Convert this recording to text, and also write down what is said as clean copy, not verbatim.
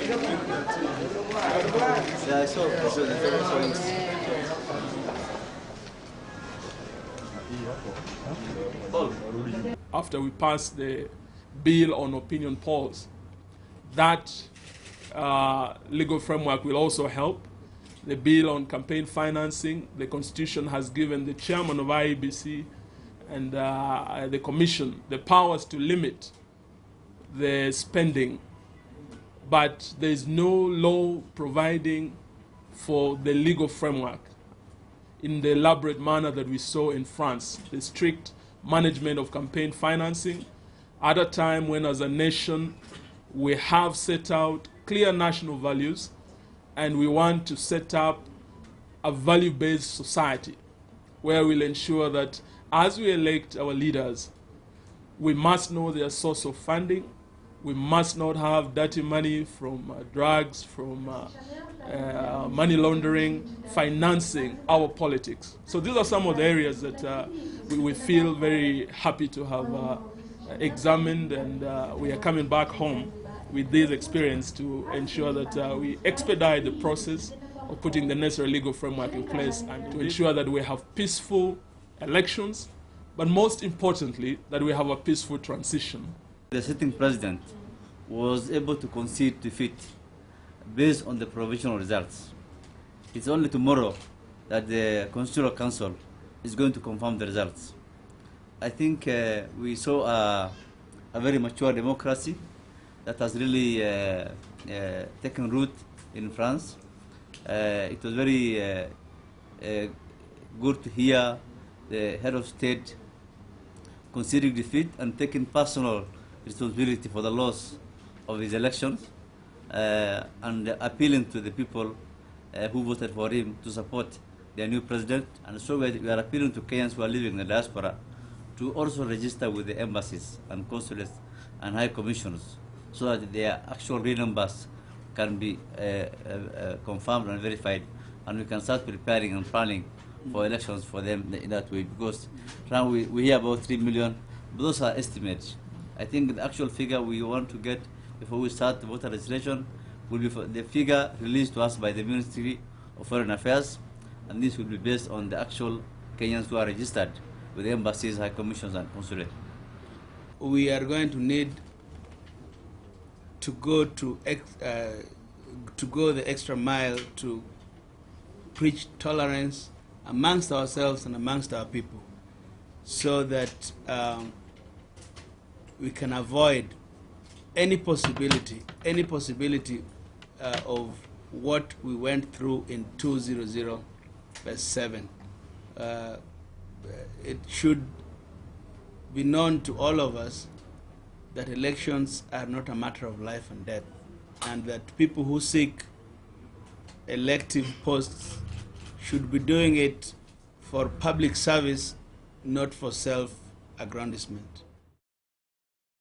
Yeah, I saw after we passed the bill on opinion polls, that legal framework will also help. The bill on campaign financing, the Constitution has given the chairman of IEBC and the Commission the powers to limit the spending, but there is no law providing for the legal framework in the elaborate manner that we saw in France, the strict management of campaign financing. At a time when, as a nation, we have set out clear national values and we want to set up a value-based society where we'll ensure that as we elect our leaders, we must know their source of funding. We must not have dirty money from drugs, from money laundering, financing our politics. So these are some of the areas that we feel very happy to have examined, and we are coming back home with this experience to ensure that we expedite the process of putting the necessary legal framework in place and to ensure that we have peaceful elections, but most importantly, that we have a peaceful transition. The sitting president was able to concede defeat based on the provisional results. It's only tomorrow that the Constitutional Council is going to confirm the results. I think we saw a very mature democracy that has really taken root in France. It was very good to hear the head of state conceding defeat and taking personal responsibility for the loss of his elections and appealing to the people who voted for him to support their new president. And so we are appealing to Kenyans who are living in the diaspora to also register with the embassies and consulates and high commissions so that their actual real numbers can be confirmed and verified, and we can start preparing and planning for elections for them in that way, because now we hear about 3 million, but those are estimates. I think the actual figure we want to get before we start the voter registration will be for the figure released to us by the Ministry of Foreign Affairs, and this will be based on the actual Kenyans who are registered with the embassies, high commissions, and consulates. We are going to need to go the extra mile to preach tolerance amongst ourselves and amongst our people, so that we can avoid any possibility of what we went through in 2007. It should be known to all of us that elections are not a matter of life and death, and that people who seek elective posts should be doing it for public service, not for self-aggrandizement.